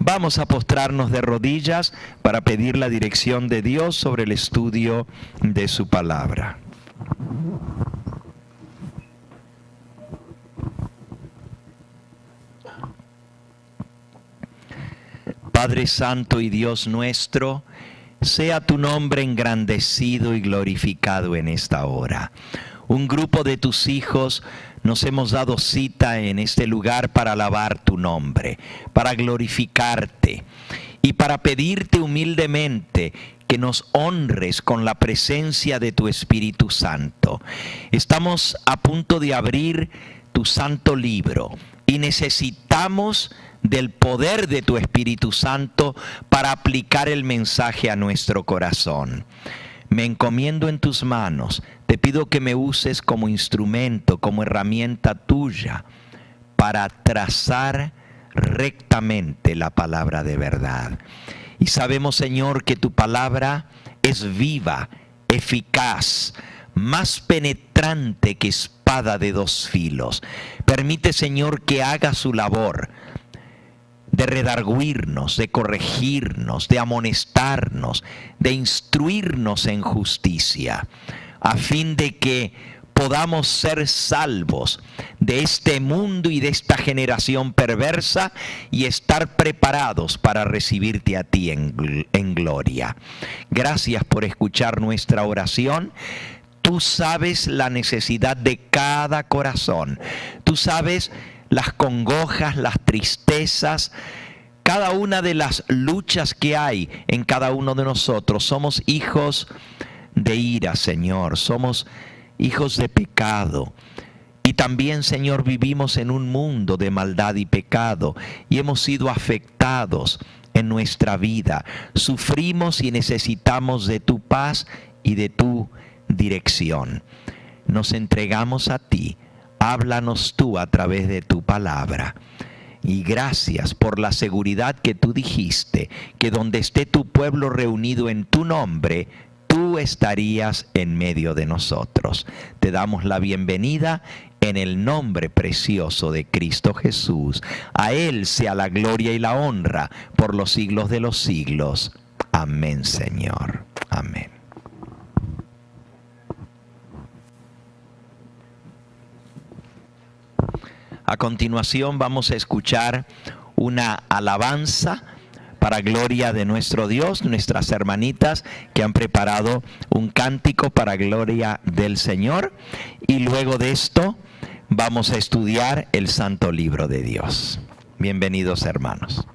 Vamos a postrarnos de rodillas para pedir la dirección de Dios sobre el estudio de su palabra. Padre Santo y Dios nuestro, sea tu nombre engrandecido y glorificado en esta hora. Un grupo de tus hijos nos hemos dado cita en este lugar para alabar tu nombre, para glorificarte y para pedirte humildemente que nos honres con la presencia de tu Espíritu Santo. Estamos a punto de abrir tu santo libro y necesitamos del poder de tu Espíritu Santo para aplicar el mensaje a nuestro corazón. Me encomiendo en tus manos, te pido que me uses como instrumento, como herramienta tuya, para trazar rectamente la palabra de verdad. Y sabemos, Señor, que tu palabra es viva, eficaz, más penetrante que espada de dos filos. Permite, Señor, que haga su labor de redarguirnos, de corregirnos, de amonestarnos, de instruirnos en justicia, a fin de que podamos ser salvos de este mundo y de esta generación perversa y estar preparados para recibirte a ti en gloria. Gracias por escuchar nuestra oración. Tú sabes la necesidad de cada corazón. Tú sabes las congojas, las tristezas, cada una de las luchas que hay en cada uno de nosotros. Somos hijos de ira, Señor. Somos hijos de pecado. Y también, Señor, vivimos en un mundo de maldad y pecado y hemos sido afectados en nuestra vida. Sufrimos y necesitamos de tu paz y de tu dirección. Nos entregamos a ti. Háblanos tú a través de tu palabra. Y gracias por la seguridad que tú dijiste, que donde esté tu pueblo reunido en tu nombre, tú estarías en medio de nosotros. Te damos la bienvenida en el nombre precioso de Cristo Jesús. A Él sea la gloria y la honra por los siglos de los siglos. Amén, Señor. Amén. A continuación vamos a escuchar una alabanza para gloria de nuestro Dios, nuestras hermanitas que han preparado un cántico para gloria del Señor. Y luego de esto vamos a estudiar el Santo Libro de Dios. Bienvenidos, hermanos.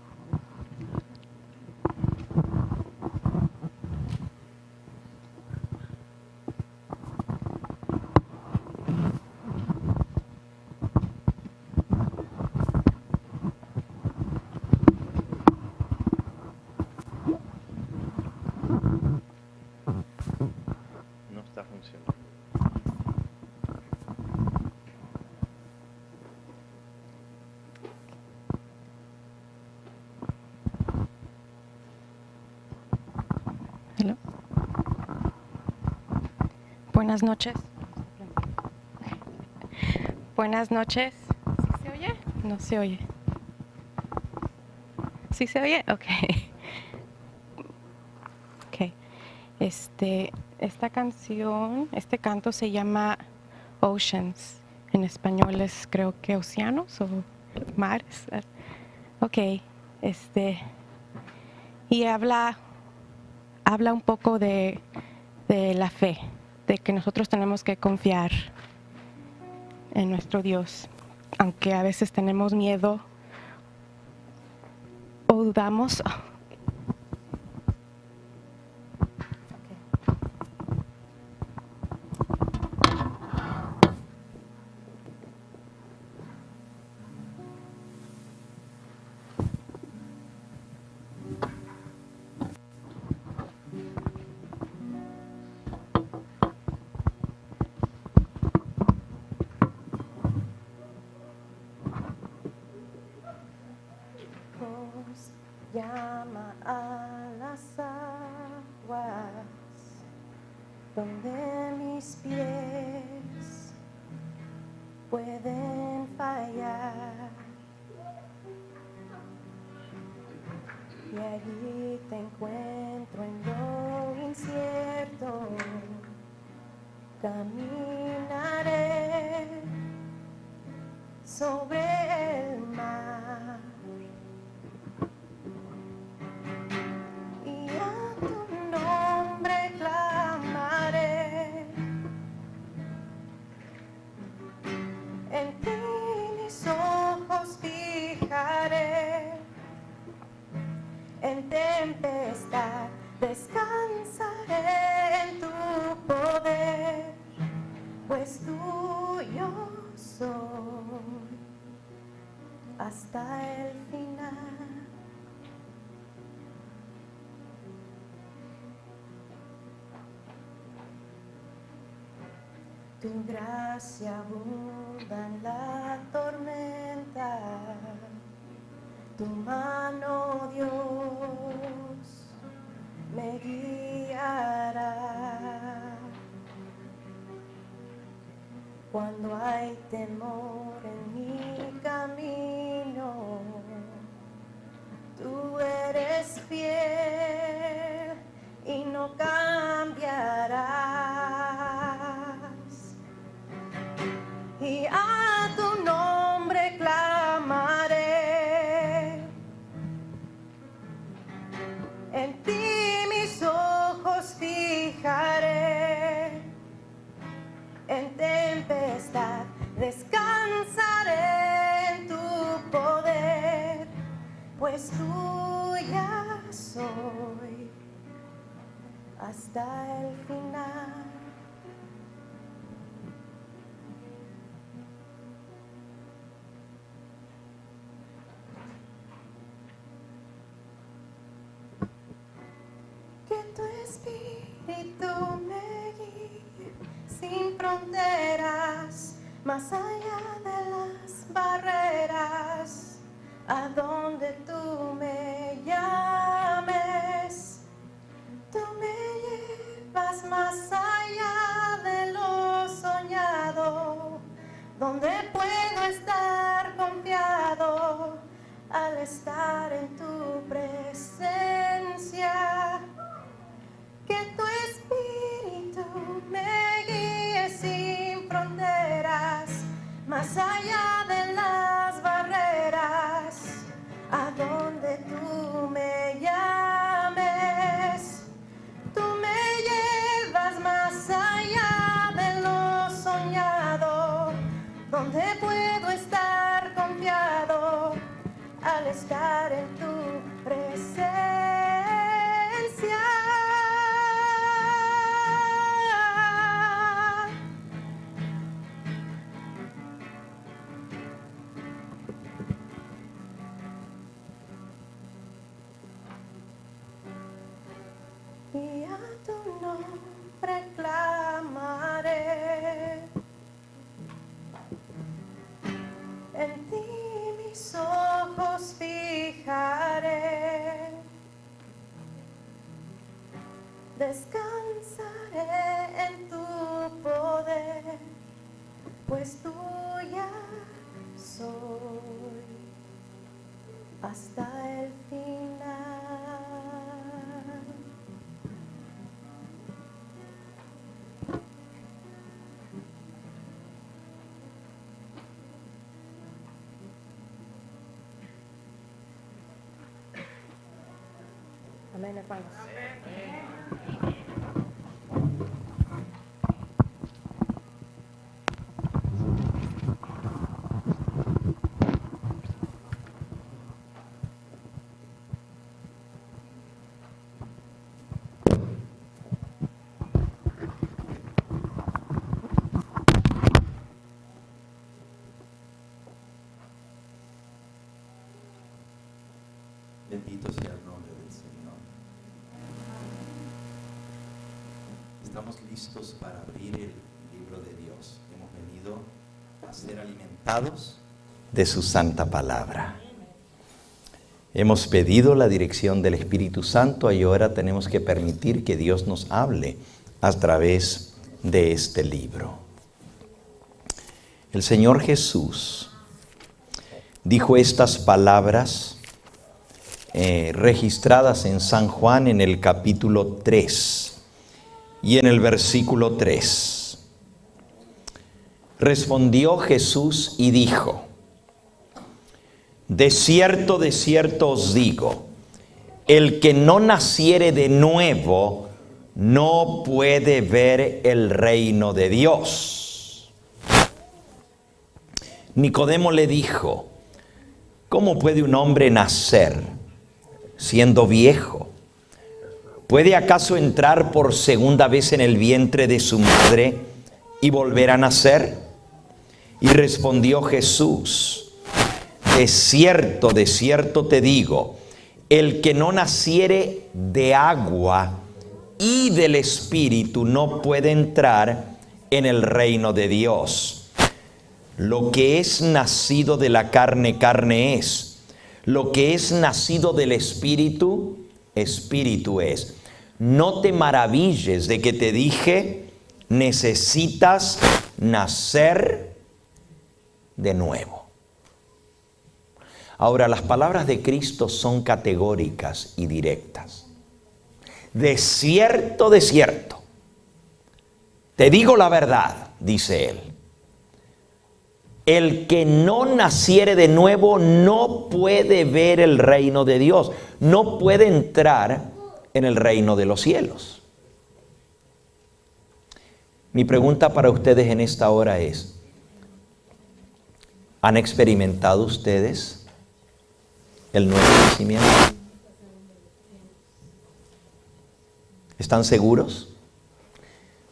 No está funcionando. Hello. Buenas noches. Buenas noches. ¿Sí se oye? No se oye. ¿Sí se oye? Ok. Ok. Esta canción, este canto se llama Oceans. En español es, creo que océanos o mares. Ok. Y habla un poco de la fe, de que nosotros tenemos que confiar en nuestro Dios, aunque a veces tenemos miedo o dudamos. Dios llama a las aguas donde mis pies pueden fallar. y allí te encuentro en lo incierto. Caminaré sobre el mar y a tu nombre clamaré. En ti mis ojos fijaré. En tempestad descansaré en tu poder, pues tuyo soy hasta el final. Tu gracia abunda en la tormenta. Tu mano, Dios, me guiará. Cuando hay temor en mi camino, tú eres fiel y no cambiarás. Y a tu nombre clamaré. En ti mis ojos fijaré. En tempestad descansaré en tu poder, pues tuya soy hasta el final. Que tu espíritu me guíe sin fronteras, más allá de las barreras, a donde tú me llames. Tú me llevas más allá de lo soñado, donde puedo estar confiado al estar en tu presencia. Que tu espíritu me guíe sin fronteras, más allá de las barreras, a donde tú me llames. Tú me llevas más allá de lo soñado, donde puedo estar confiado al estar en tu presencia. Y a tu nombre clamaré. En ti mis ojos fijaré. Descansaré en tu poder, pues tuya soy hasta el final. Amén, hermanos. Bendito sea el nombre del Señor. Estamos listos para abrir el libro de Dios. Hemos venido a ser alimentados de su santa palabra. Hemos pedido la dirección del Espíritu Santo y ahora tenemos que permitir que Dios nos hable a través de este libro. El Señor Jesús dijo estas palabras registradas en San Juan en el capítulo 3 y en el versículo 3. Respondió Jesús y dijo: de cierto os digo, el que no naciere de nuevo no puede ver el reino de Dios. Nicodemo le dijo: ¿cómo puede un hombre nacer siendo viejo? ¿Puede acaso entrar por segunda vez en el vientre de su madre y volver a nacer? Y respondió Jesús: de cierto te digo, el que no naciere de agua y del Espíritu no puede entrar en el reino de Dios. Lo que es nacido de la carne, carne es. Lo que es nacido del Espíritu, Espíritu es. No te maravilles de que te dije: necesitas nacer de nuevo. Ahora, las palabras de Cristo son categóricas y directas. De cierto, te digo la verdad, dice Él. El que no naciere de nuevo no puede ver el reino de Dios, no puede entrar en el reino de los cielos. Mi pregunta para ustedes en esta hora es: ¿han experimentado ustedes el nuevo nacimiento? ¿Están seguros?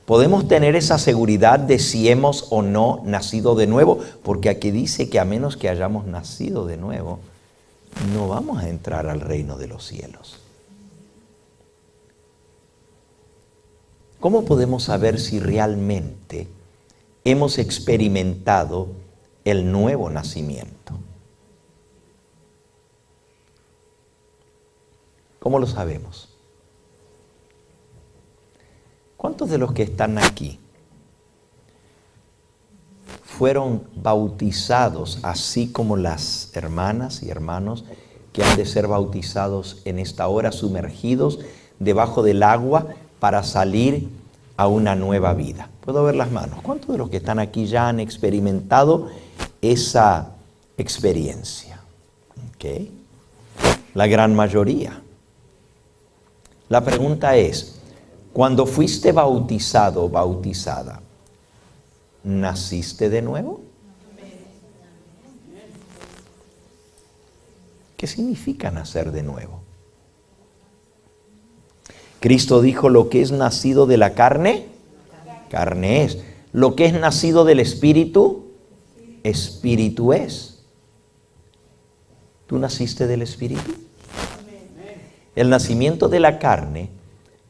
¿Podemos tener esa seguridad de si hemos o no nacido de nuevo? Porque aquí dice que a menos que hayamos nacido de nuevo, no vamos a entrar al reino de los cielos. ¿Cómo podemos saber si realmente hemos experimentado el nuevo nacimiento? ¿Cómo lo sabemos? ¿Cuántos de los que están aquí fueron bautizados así como las hermanas y hermanos que han de ser bautizados en esta hora, sumergidos debajo del agua para salir a una nueva vida? ¿Puedo ver las manos? ¿Cuántos de los que están aquí ya han experimentado esa experiencia? ¿Okay? La gran mayoría. La pregunta es: cuando fuiste bautizado o bautizada, ¿naciste de nuevo? ¿Qué significa nacer de nuevo? Cristo dijo: lo que es nacido de la carne, carne es. Lo que es nacido del Espíritu, Espíritu es. ¿Tú naciste del Espíritu? El nacimiento de la carne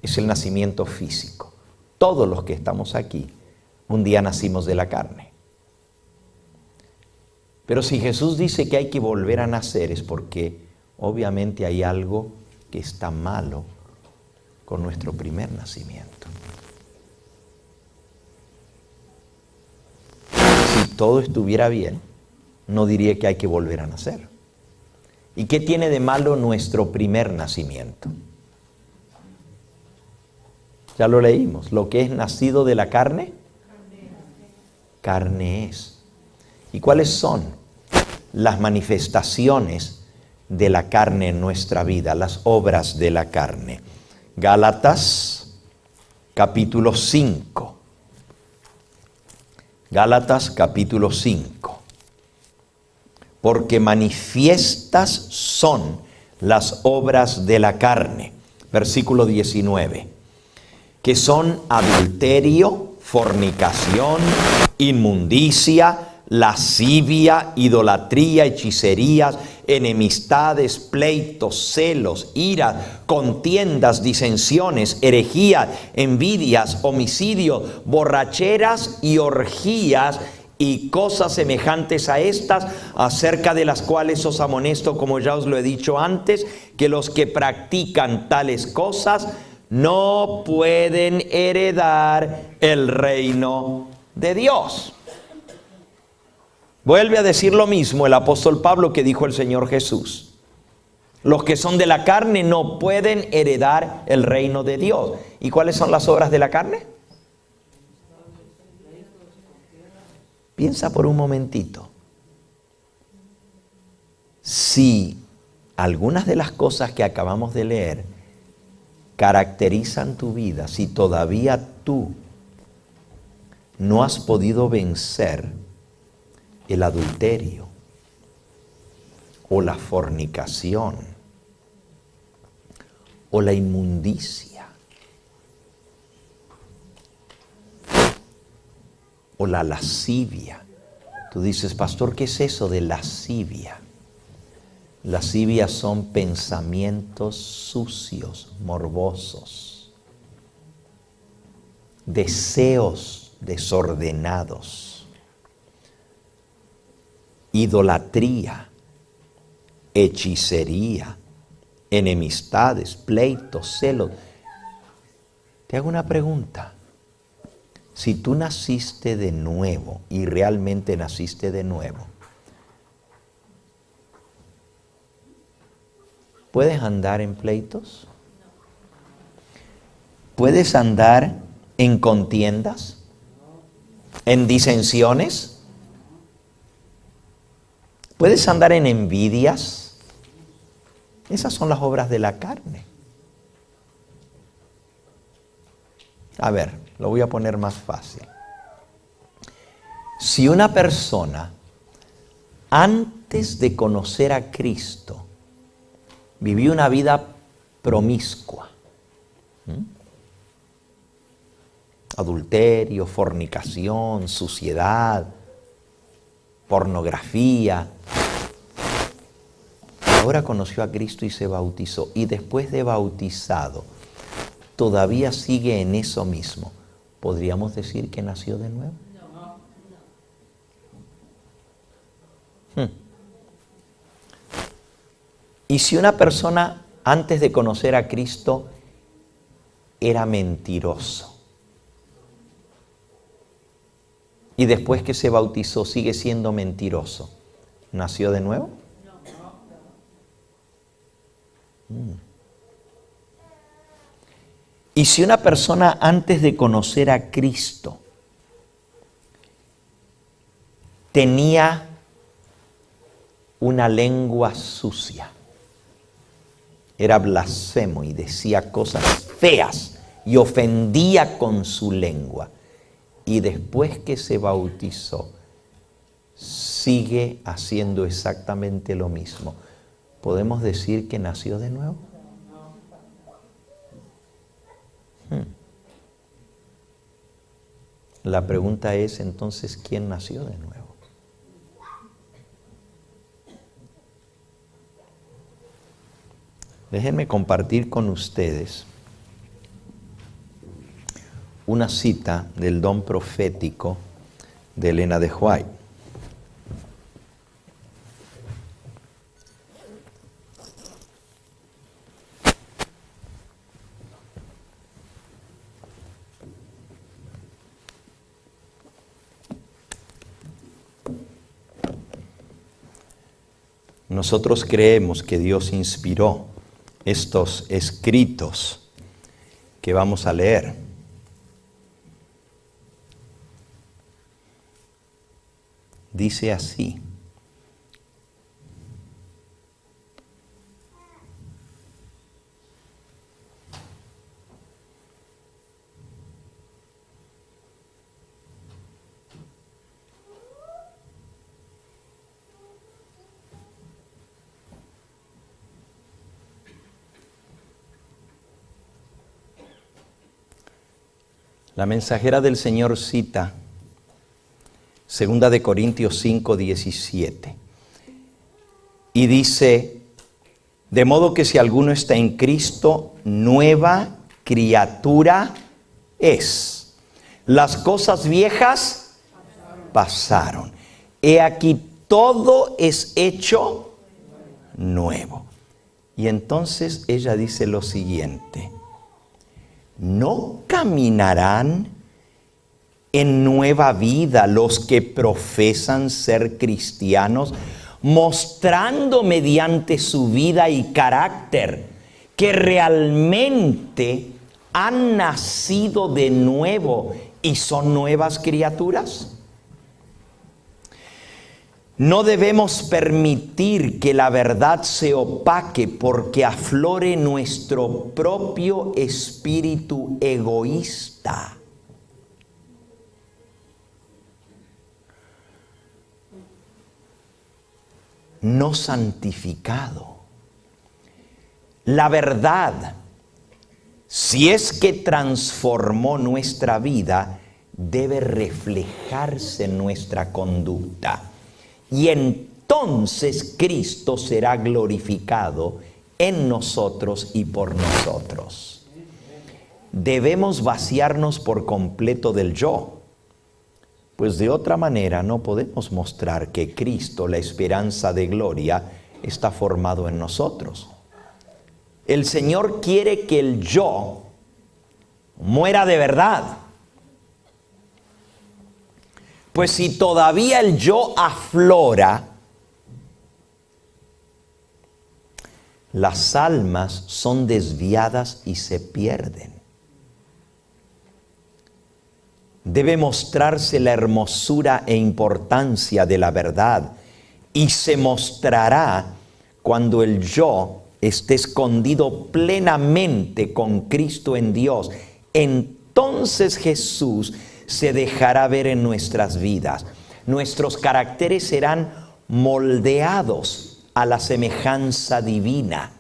es el nacimiento físico. Todos los que estamos aquí, un día nacimos de la carne. Pero si Jesús dice que hay que volver a nacer, es porque obviamente hay algo que está malo con nuestro primer nacimiento. Si todo estuviera bien, no diría que hay que volver a nacer. ¿Y qué tiene de malo nuestro primer nacimiento? Ya lo leímos. Lo que es nacido de la carne, carne es. ¿Y cuáles son las manifestaciones de la carne en nuestra vida? Las obras de la carne. Gálatas capítulo 5. Gálatas capítulo 5. Porque manifiestas son las obras de la carne. Versículo 19. Que son adulterio, fornicación, inmundicia, lascivia, idolatría, hechicerías, enemistades, pleitos, celos, iras, contiendas, disensiones, herejías, envidias, homicidios, borracheras y orgías y cosas semejantes a estas, acerca de las cuales os amonesto, como ya os lo he dicho antes, que los que practican tales cosas no pueden heredar el reino de Dios. Vuelve a decir lo mismo el apóstol Pablo que dijo el Señor Jesús. Los que son de la carne no pueden heredar el reino de Dios. ¿Y cuáles son las obras de la carne? Piensa por un momentito. Si algunas de las cosas que acabamos de leer caracterizan tu vida, si todavía tú no has podido vencer el adulterio o la fornicación o la inmundicia o la lascivia. Tú dices, pastor, ¿qué es eso de lascivia? Lascivia son pensamientos sucios, morbosos, deseos desordenados, idolatría, hechicería, enemistades, pleitos, celos. Te hago una pregunta. Si tú naciste de nuevo y realmente naciste de nuevo, ¿puedes andar en pleitos? ¿Puedes andar en contiendas? ¿En disensiones? ¿Puedes andar en envidias? Esas son las obras de la carne. A ver, lo voy a poner más fácil. Si una persona, antes de conocer a Cristo, vivió una vida promiscua, adulterio, fornicación, suciedad, pornografía, ahora conoció a Cristo y se bautizó, y después de bautizado todavía sigue en eso mismo, ¿podríamos decir que nació de nuevo? Y si una persona antes de conocer a Cristo era mentiroso y después que se bautizó sigue siendo mentiroso, ¿nació de nuevo? Y si una persona antes de conocer a Cristo tenía una lengua sucia, era blasfemo y decía cosas feas y ofendía con su lengua, y después que se bautizó sigue haciendo exactamente lo mismo, ¿podemos decir que nació de nuevo? La pregunta es entonces, ¿quién nació de nuevo? Déjenme compartir con ustedes una cita del don profético de Elena de White. Nosotros creemos que Dios inspiró estos escritos que vamos a leer. Dice así: la mensajera del Señor cita 2 de Corintios 5, 17. Y dice, de modo que si alguno está en Cristo, nueva criatura es. Las cosas viejas pasaron. He aquí todo es hecho nuevo. Y entonces ella dice lo siguiente: ¿no caminarán en nueva vida los que profesan ser cristianos, mostrando mediante su vida y carácter que realmente han nacido de nuevo y son nuevas criaturas? No debemos permitir que la verdad se opaque porque aflore nuestro propio espíritu egoísta. No santificado. La verdad, si es que transformó nuestra vida, debe reflejarse en nuestra conducta. Y entonces Cristo será glorificado en nosotros y por nosotros. Debemos vaciarnos por completo del yo, pues de otra manera no podemos mostrar que Cristo, la esperanza de gloria, está formado en nosotros. El Señor quiere que el yo muera de verdad. Pues si todavía el yo aflora, las almas son desviadas y se pierden. Debe mostrarse la hermosura e importancia de la verdad, y se mostrará cuando el yo esté escondido plenamente con Cristo en Dios. Entonces Jesús se dejará ver en nuestras vidas. Nuestros caracteres serán moldeados a la semejanza divina.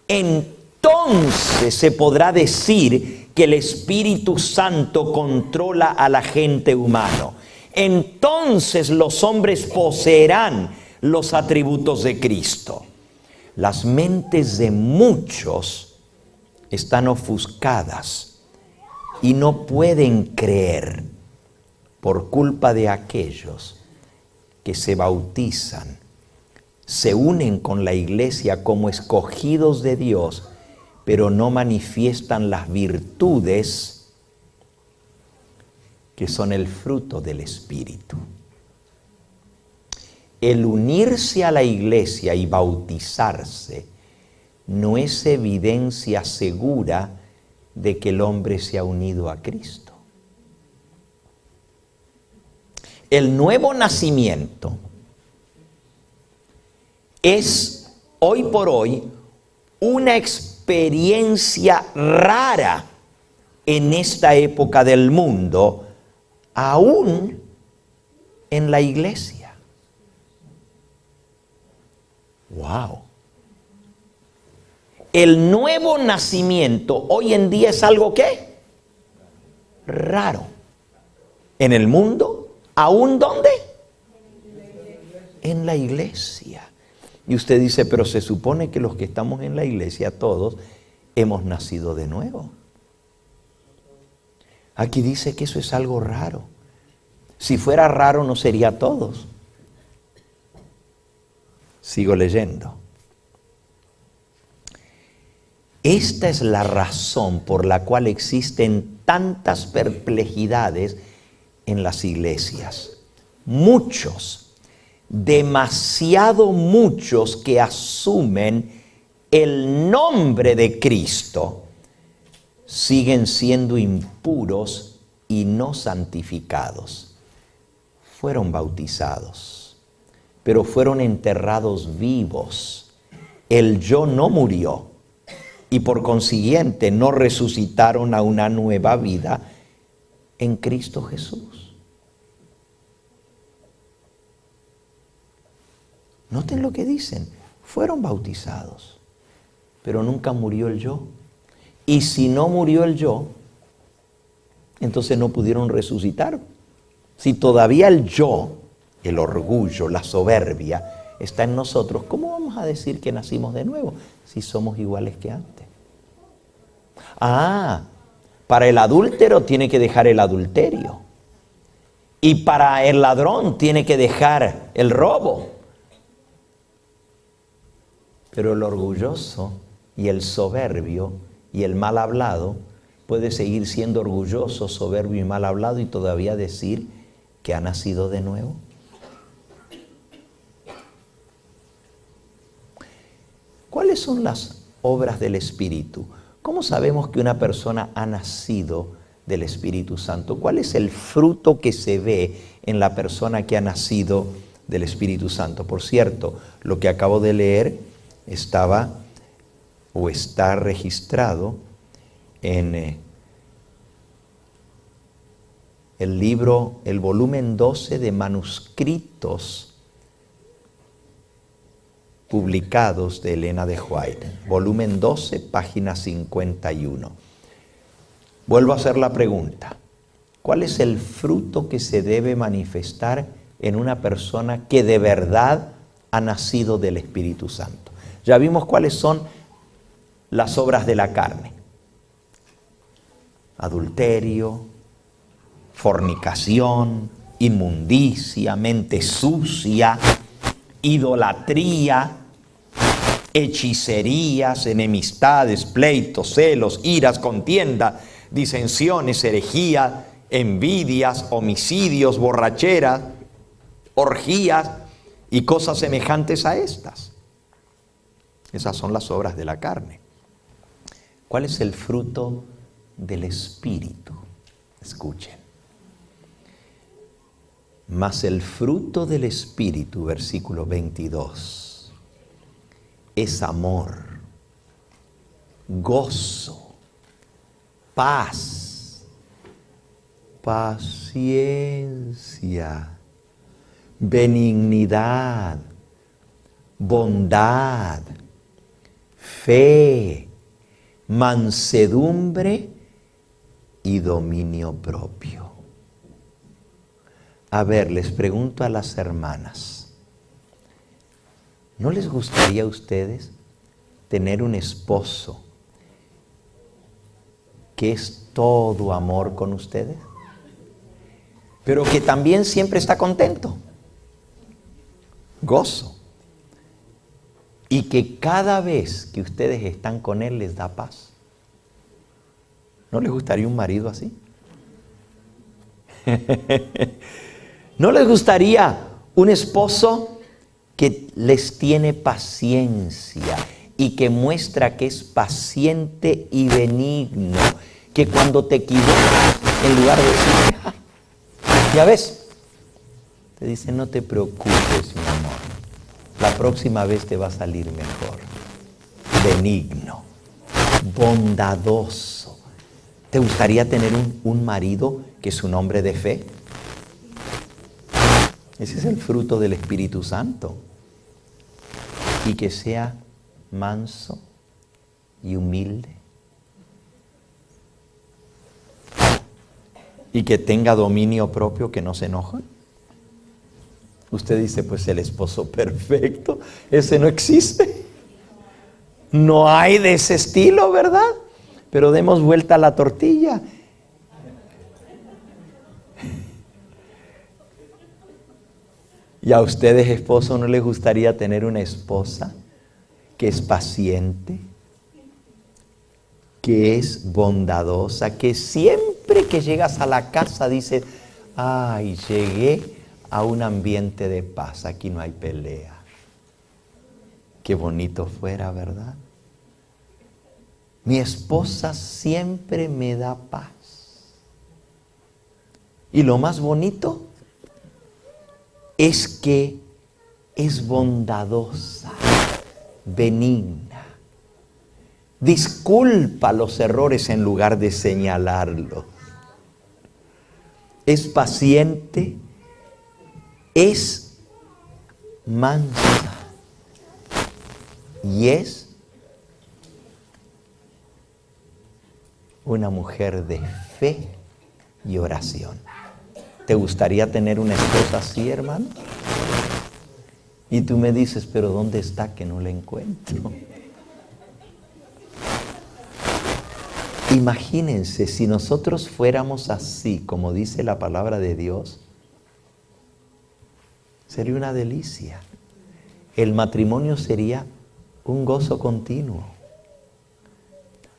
Entonces se podrá decir que el Espíritu Santo controla al agente humano. Entonces los hombres poseerán los atributos de Cristo. Las mentes de muchos están ofuscadas y no pueden creer por culpa de aquellos que se bautizan, se unen con la iglesia como escogidos de Dios, pero no manifiestan las virtudes que son el fruto del Espíritu. El unirse a la iglesia y bautizarse no es evidencia segura de que el hombre se ha unido a Cristo. El nuevo nacimiento es hoy por hoy una experiencia rara en esta época del mundo, aún en la iglesia. ¡Wow! El nuevo nacimiento hoy en día es algo ¿qué? Raro. En el mundo, ¿aún dónde? En la iglesia. Y usted dice, pero se supone que los que estamos en la iglesia, todos, hemos nacido de nuevo. Aquí dice que eso es algo raro. Si fuera raro, no sería todos. Sigo leyendo. Esta es la razón por la cual existen tantas perplejidades en las iglesias. Muchos, demasiado muchos que asumen el nombre de Cristo, siguen siendo impuros y no santificados. Fueron bautizados, pero fueron enterrados vivos. El yo no murió y por consiguiente no resucitaron a una nueva vida en Cristo Jesús. Noten lo que dicen, fueron bautizados, pero nunca murió el yo. Y si no murió el yo, entonces no pudieron resucitar. Si todavía el yo, el orgullo, la soberbia, está en nosotros, ¿cómo vamos a decir que nacimos de nuevo si somos iguales que antes? Para el adúltero tiene que dejar el adulterio. Y para el ladrón tiene que dejar el robo. Pero el orgulloso y el soberbio y el mal hablado puede seguir siendo orgulloso, soberbio y mal hablado y todavía decir que ha nacido de nuevo. ¿cuáles son las obras del Espíritu? ¿Cómo sabemos que una persona ha nacido del Espíritu Santo? ¿Cuál es el fruto que se ve en la persona que ha nacido del Espíritu Santo? Por cierto, lo que acabo de leer estaba o está registrado en el libro, el volumen 12 de manuscritos publicados de Elena de White, volumen 12, página 51. Vuelvo a hacer la pregunta: ¿cuál es el fruto que se debe manifestar en una persona que de verdad ha nacido del Espíritu Santo? Ya vimos cuáles son las obras de la carne: adulterio, fornicación, inmundicia, mente sucia, idolatría, hechicerías, enemistades, pleitos, celos, iras, contienda, disensiones, herejía, envidias, homicidios, borracheras, orgías y cosas semejantes a estas. Esas son las obras de la carne. ¿Cuál es el fruto del Espíritu? Escuchen. Mas el fruto del Espíritu, versículo 22, es amor, gozo, paz, paciencia, benignidad, bondad, fe, mansedumbre y dominio propio. A ver, les pregunto a las hermanas, ¿no les gustaría a ustedes tener un esposo que es todo amor con ustedes, pero que también siempre está contento, gozo, y que cada vez que ustedes están con él les da paz? ¿No les gustaría un marido así? ¿No les gustaría un esposo que les tiene paciencia y que muestra que es paciente y benigno? Que cuando te equivocas, en lugar de decir, ya ves, te dice, no te preocupes, mi amor, la próxima vez te va a salir mejor. Benigno, bondadoso. ¿Te gustaría tener un marido que es un hombre de fe? Ese es el fruto del Espíritu Santo. Y que sea manso y humilde. Y que tenga dominio propio, que no se enoje. Usted dice, pues el esposo perfecto, ese no existe. No hay de ese estilo, ¿verdad? Pero demos vuelta a la tortilla. ¿Y a ustedes, esposo, no les gustaría tener una esposa que es paciente, que es bondadosa, que siempre que llegas a la casa dices, ay, llegué a un ambiente de paz, aquí no hay pelea? Qué bonito fuera, ¿verdad? Mi esposa siempre me da paz. Y lo más bonito es que es bondadosa, benigna, disculpa los errores en lugar de señalarlos, es paciente, es mansa y es una mujer de fe y oración. ¿Te gustaría tener una esposa así, hermano? Y tú me dices, pero ¿dónde está que no la encuentro? Imagínense si nosotros fuéramos así, como dice la palabra de Dios, sería una delicia. El matrimonio sería un gozo continuo.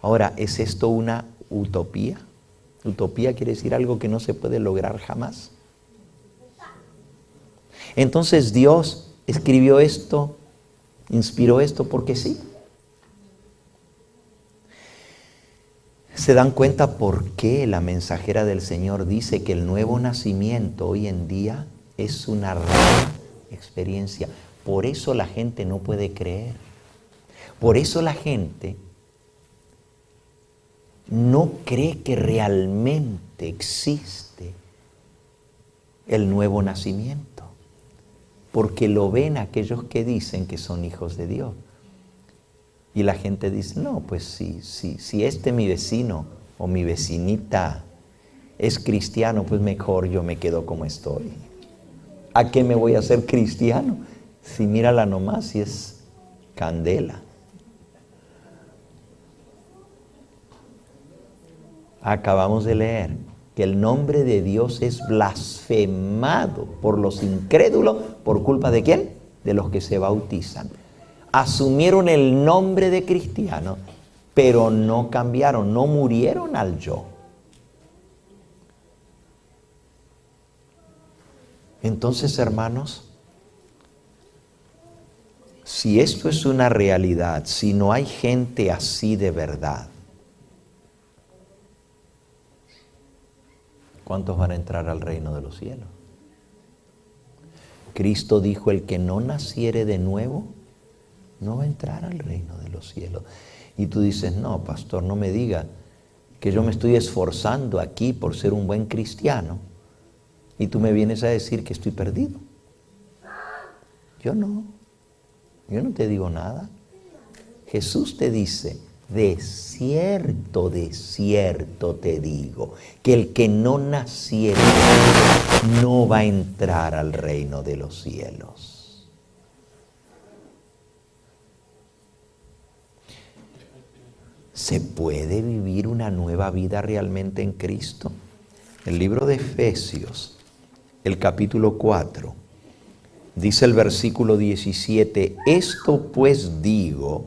Ahora, ¿es esto una utopía? Utopía quiere decir algo que no se puede lograr jamás. Entonces Dios escribió esto, inspiró esto porque sí. ¿Se dan cuenta por qué la mensajera del Señor dice que el nuevo nacimiento hoy en día es una rara experiencia? Por eso la gente no puede creer. Por eso la gente no cree que realmente existe el nuevo nacimiento. Porque lo ven aquellos que dicen que son hijos de Dios. Y la gente dice, no, pues si mi vecino o mi vecinita es cristiano, pues mejor yo me quedo como estoy. ¿A qué me voy a hacer cristiano? Si mírala nomás, si es candela. Acabamos de leer que el nombre de Dios es blasfemado por los incrédulos. ¿Por culpa de quién? De los que se bautizan. Asumieron el nombre de cristiano, pero no cambiaron, no murieron al yo. Entonces, hermanos, si esto es una realidad, si no hay gente así de verdad, ¿cuántos van a entrar al reino de los cielos? Cristo dijo, el que no naciere de nuevo, no va a entrar al reino de los cielos. Y tú dices, no, pastor, no me diga que yo me estoy esforzando aquí por ser un buen cristiano y tú me vienes a decir que estoy perdido. Yo no te digo nada. Jesús te dice, de cierto te digo, que el que no naciere no va a entrar al reino de los cielos. ¿Se puede vivir una nueva vida realmente en Cristo? El libro de Efesios, el capítulo 4, dice el versículo 17, esto pues digo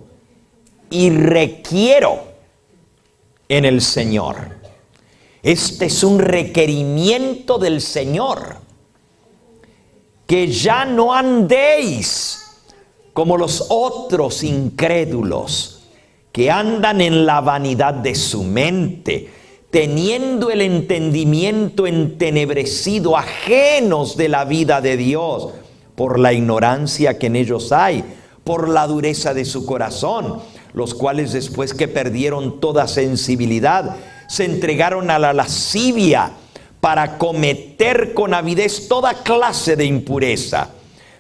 y requiero en el Señor. Este es un requerimiento del Señor, que ya no andéis como los otros incrédulos, que andan en la vanidad de su mente, teniendo el entendimiento entenebrecido, ajenos de la vida de Dios, por la ignorancia que en ellos hay, por la dureza de su corazón, los cuales después que perdieron toda sensibilidad, se entregaron a la lascivia para cometer con avidez toda clase de impureza.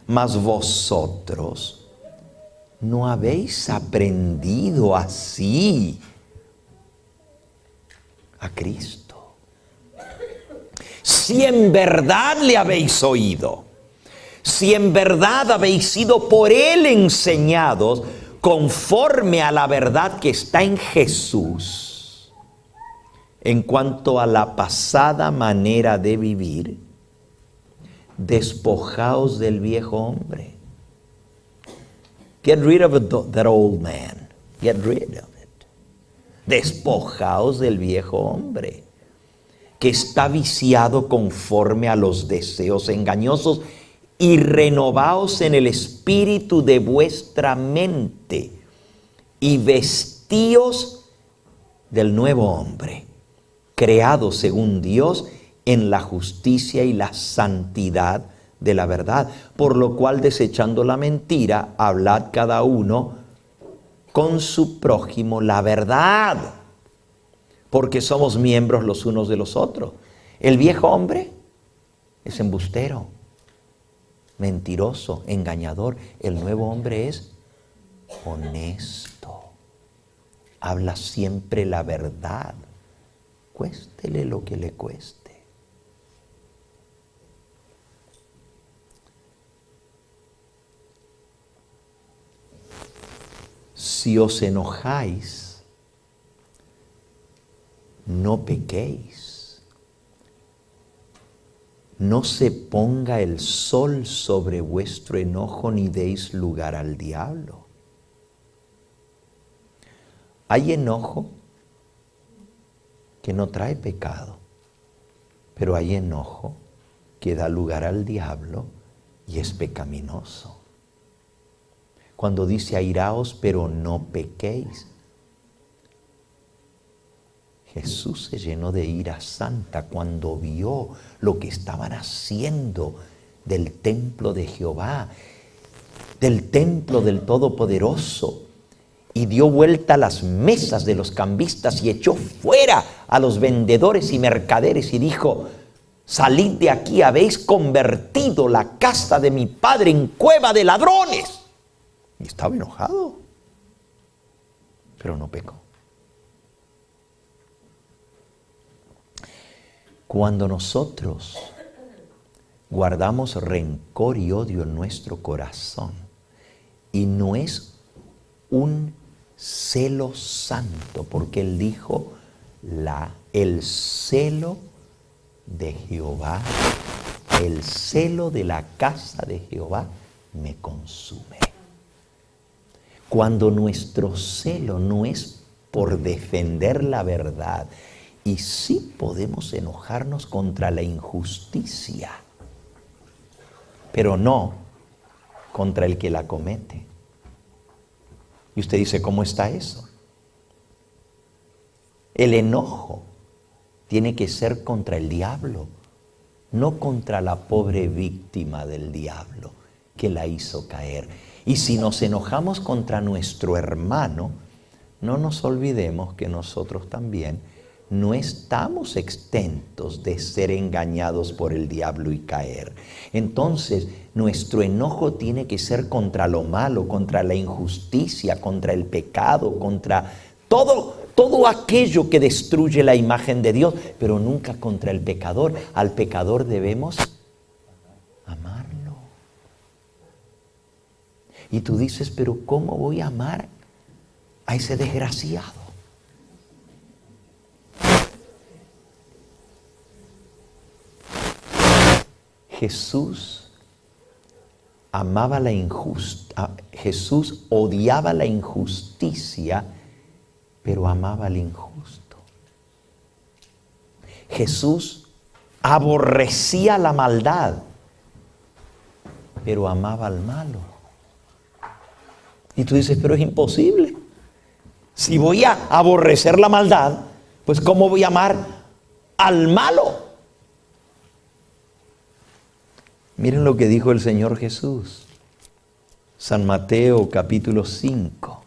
Mas vosotros ¿no habéis aprendido así a Cristo? Si en verdad le habéis oído, si en verdad habéis sido por Él enseñados conforme a la verdad que está en Jesús, en cuanto a la pasada manera de vivir, despojaos del viejo hombre. Get rid of that old man. Get rid of it. Despojaos del viejo hombre, que está viciado conforme a los deseos engañosos, y renovaos en el espíritu de vuestra mente, y vestíos del nuevo hombre, creado según Dios en la justicia y la santidad de la verdad, por lo cual, desechando la mentira, hablad cada uno con su prójimo la verdad, porque somos miembros los unos de los otros. El viejo hombre es embustero, mentiroso, engañador. El nuevo hombre es honesto, habla siempre la verdad, cuéstele lo que le cueste. Si os enojáis, no pequéis. No se ponga el sol sobre vuestro enojo, ni deis lugar al diablo. Hay enojo que no trae pecado, pero hay enojo que da lugar al diablo y es pecaminoso. Cuando dice airaos, pero no pequéis. Jesús se llenó de ira santa cuando vio lo que estaban haciendo del templo de Jehová, del templo del Todopoderoso, y dio vuelta a las mesas de los cambistas y echó fuera a los vendedores y mercaderes y dijo: salid de aquí, habéis convertido la casa de mi padre en cueva de ladrones. Y estaba enojado, pero no pecó. Cuando nosotros guardamos rencor y odio en nuestro corazón, y no es un celo santo, porque Él dijo, el celo de Jehová, el celo de la casa de Jehová me consume. Cuando nuestro celo no es por defender la verdad, y sí podemos enojarnos contra la injusticia, pero no contra el que la comete. Y usted dice, ¿cómo está eso? El enojo tiene que ser contra el diablo, no contra la pobre víctima del diablo que la hizo caer. Y si nos enojamos contra nuestro hermano, no nos olvidemos que nosotros también no estamos exentos de ser engañados por el diablo y caer. Entonces, nuestro enojo tiene que ser contra lo malo, contra la injusticia, contra el pecado, contra todo aquello que destruye la imagen de Dios, pero nunca contra el pecador. Al pecador debemos amarlo. Y tú dices, pero ¿cómo voy a amar a ese desgraciado? Jesús amaba la injusticia, Jesús odiaba la injusticia, pero amaba al injusto. Jesús aborrecía la maldad, pero amaba al malo. Y tú dices, pero es imposible. Si voy a aborrecer la maldad, pues ¿cómo voy a amar al malo? Miren lo que dijo el Señor Jesús. San Mateo capítulo 5.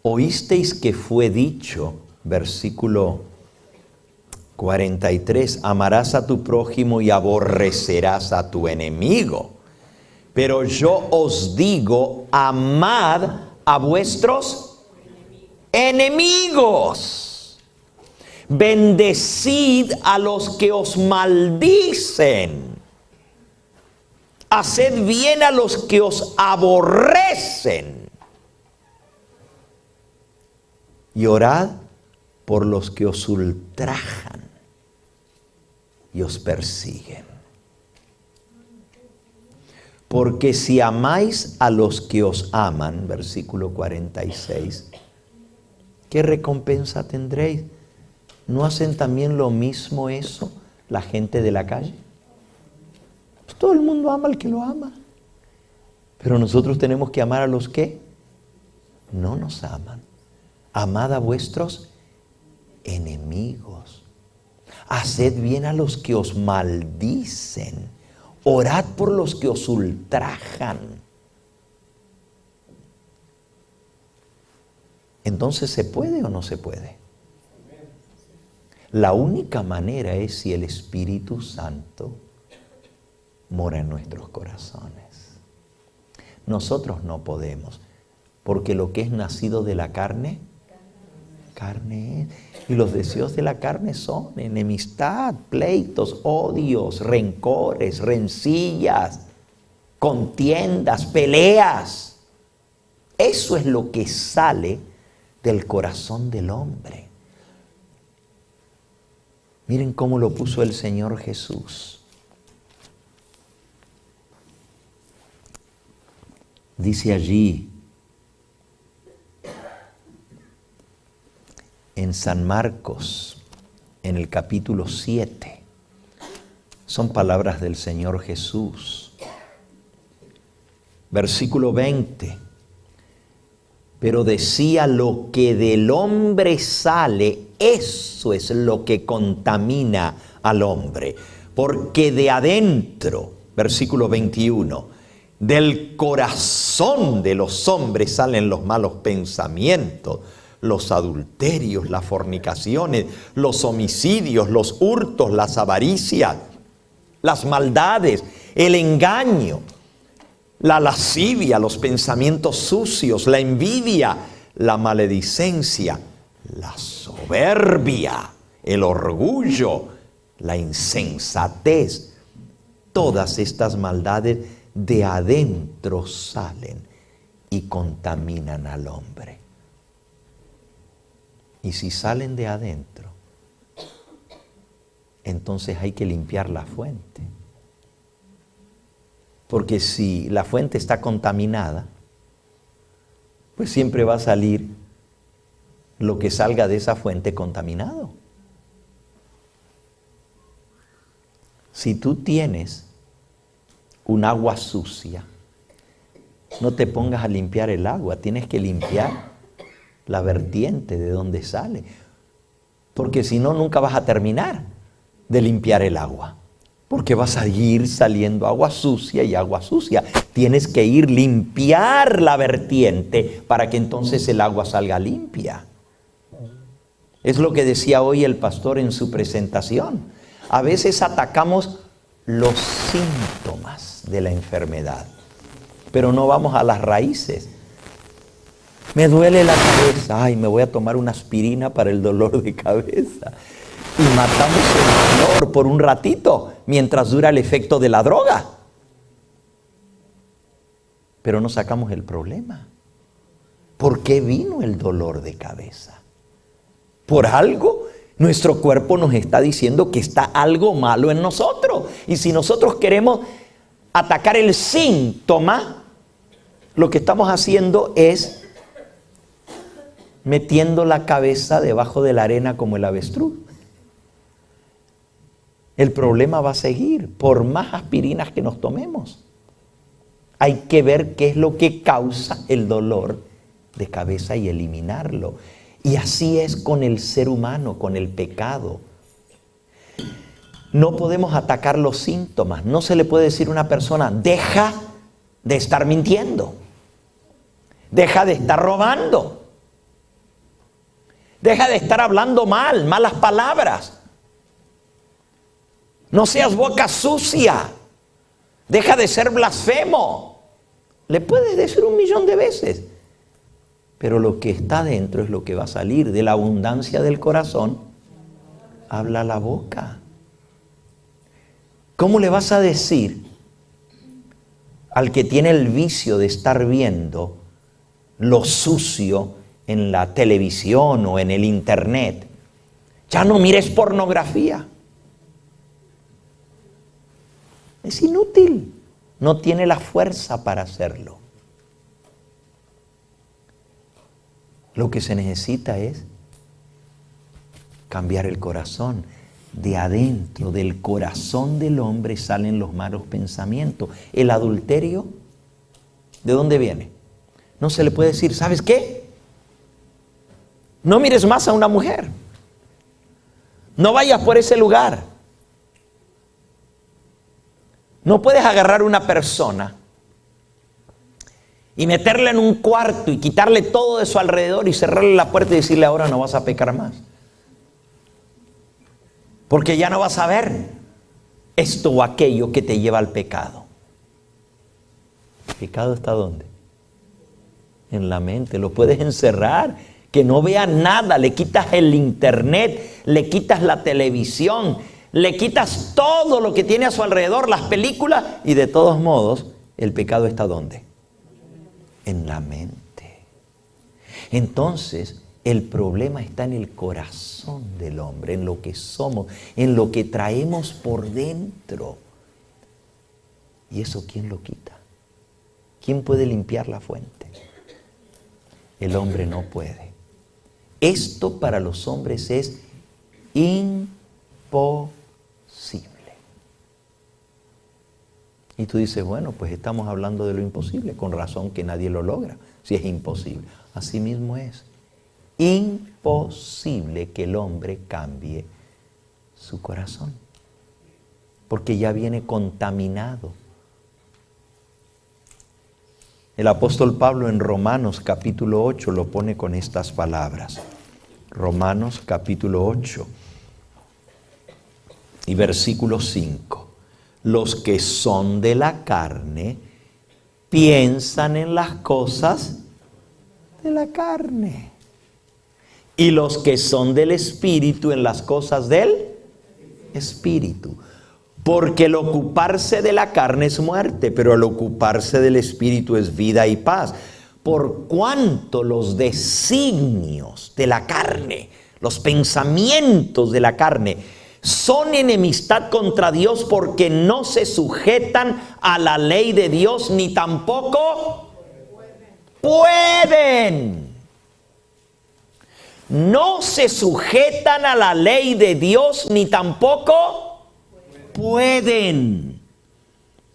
Oísteis que fue dicho, versículo 43, amarás a tu prójimo y aborrecerás a tu enemigo. Pero yo os digo, amad a vuestros enemigos. Bendecid a los que os maldicen. Haced bien a los que os aborrecen. Y orad por los que os ultrajan y os persiguen. Porque si amáis a los que os aman, versículo 46, ¿qué recompensa tendréis? ¿No hacen también lo mismo eso la gente de la calle? Pues todo el mundo ama al que lo ama. Pero nosotros tenemos que amar a los que no nos aman. Amad a vuestros enemigos. Haced bien a los que os maldicen. Orad por los que os ultrajan. Entonces, ¿se puede o no se puede? La única manera es si el Espíritu Santo mora en nuestros corazones. Nosotros no podemos, porque lo que es nacido de la carne, carne es. Y los deseos de la carne son enemistad, pleitos, odios, rencores, rencillas, contiendas, peleas. Eso es lo que sale del corazón del hombre. Miren cómo lo puso el Señor Jesús. Dice allí en San Marcos, en el capítulo 7, son palabras del Señor Jesús. Versículo 20. Pero decía, lo que del hombre sale, eso es lo que contamina al hombre. Porque de adentro, versículo 21, del corazón de los hombres salen los malos pensamientos, los adulterios, las fornicaciones, los homicidios, los hurtos, las avaricias, las maldades, el engaño, la lascivia, los pensamientos sucios, la envidia, la maledicencia, la soberbia, el orgullo, la insensatez. Todas estas maldades de adentro salen y contaminan al hombre. Y si salen de adentro, entonces hay que limpiar la fuente. Porque si la fuente está contaminada, pues siempre va a salir lo que salga de esa fuente contaminado. Si tú tienes un agua sucia, no te pongas a limpiar el agua, tienes que limpiar la vertiente de donde sale. Porque si no, nunca vas a terminar de limpiar el agua. Porque va a seguir saliendo agua sucia y agua sucia. Tienes que ir limpiar la vertiente para que entonces el agua salga limpia. Es lo que decía hoy el pastor en su presentación. A veces atacamos los síntomas de la enfermedad, pero no vamos a las raíces. Me duele la cabeza, ay, me voy a tomar una aspirina para el dolor de cabeza. Y matamos el dolor por un ratito, mientras dura el efecto de la droga. Pero no sacamos el problema. ¿Por qué vino el dolor de cabeza? Por algo, nuestro cuerpo nos está diciendo que está algo malo en nosotros. Y si nosotros queremos atacar el síntoma, lo que estamos haciendo es metiendo la cabeza debajo de la arena como el avestruz. El problema va a seguir por más aspirinas que nos tomemos. Hay que ver qué es lo que causa el dolor de cabeza y eliminarlo. Y así es con el ser humano, con el pecado. No podemos atacar los síntomas. No se le puede decir a una persona, deja de estar mintiendo. Deja de estar robando. Deja de estar hablando mal, malas palabras. No seas boca sucia. Deja de ser blasfemo. Le puedes decir 1.000.000 de veces. Pero lo que está dentro es lo que va a salir. De la abundancia del corazón habla la boca. ¿Cómo le vas a decir al que tiene el vicio de estar viendo lo sucio en la televisión o en el internet, ya no mires pornografía? Es inútil, no tiene la fuerza para hacerlo. Lo que se necesita es cambiar el corazón. De adentro, del corazón del hombre salen los malos pensamientos. El adulterio, ¿de dónde viene? No se le puede decir, ¿sabes qué? No mires más a una mujer. No vayas por ese lugar. No puedes agarrar una persona y meterla en un cuarto y quitarle todo de su alrededor y cerrarle la puerta y decirle, ahora no vas a pecar más. Porque ya no vas a ver esto o aquello que te lleva al pecado. ¿El pecado está dónde? En la mente. Lo puedes encerrar, que no vea nada. Le quitas el internet, le quitas la televisión, le quitas todo lo que tiene a su alrededor, las películas, y de todos modos, el pecado está ¿dónde? En la mente. Entonces, el problema está en el corazón del hombre, en lo que somos, en lo que traemos por dentro. ¿Y eso quién lo quita? ¿Quién puede limpiar la fuente? El hombre no puede. Esto para los hombres es imposible. Y tú dices, bueno, pues estamos hablando de lo imposible, con razón que nadie lo logra, si es imposible. Así mismo es. Imposible que el hombre cambie su corazón, porque ya viene contaminado. El apóstol Pablo en Romanos capítulo 8 lo pone con estas palabras. Romanos capítulo 8 y versículo 5. Los que son de la carne piensan en las cosas de la carne, y los que son del Espíritu en las cosas del Espíritu. Porque el ocuparse de la carne es muerte, pero el ocuparse del Espíritu es vida y paz. Por cuanto los designios de la carne, los pensamientos de la carne, son enemistad contra Dios, porque no se sujetan a la ley de Dios, ni tampoco pueden. No se sujetan a la ley de Dios, ni tampoco pueden.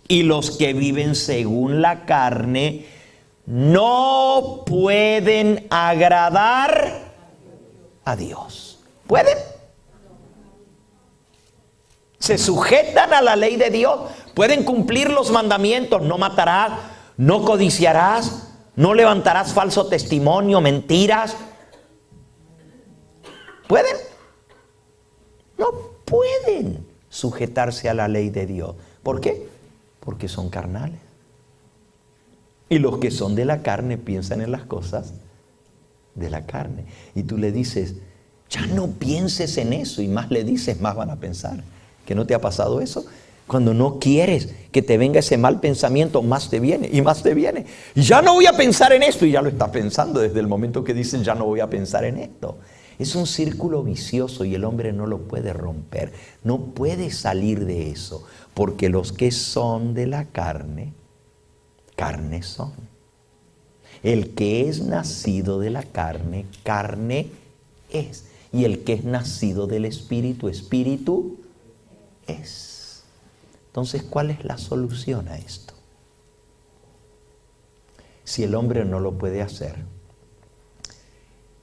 Y los que viven según la carne no pueden agradar a Dios. ¿Pueden? Se sujetan a la ley de Dios. Pueden cumplir los mandamientos. No matarás, no codiciarás, no levantarás falso testimonio, mentiras. ¿Pueden? No pueden sujetarse a la ley de Dios. ¿Por qué? Porque son carnales. Y los que son de la carne piensan en las cosas de la carne. Y tú le dices, ya no pienses en eso. Y más le dices, más van a pensar. ¿Que no te ha pasado eso? Cuando no quieres que te venga ese mal pensamiento, más te viene y más te viene. Y ya no voy a pensar en esto. Y ya lo estás pensando desde el momento que dices, ya no voy a pensar en esto. Es un círculo vicioso y el hombre no lo puede romper. No puede salir de eso. Porque los que son de la carne, carne son. El que es nacido de la carne, carne es. Y el que es nacido del Espíritu, Espíritu es. Entonces, ¿cuál es la solución a esto? Si el hombre no lo puede hacer,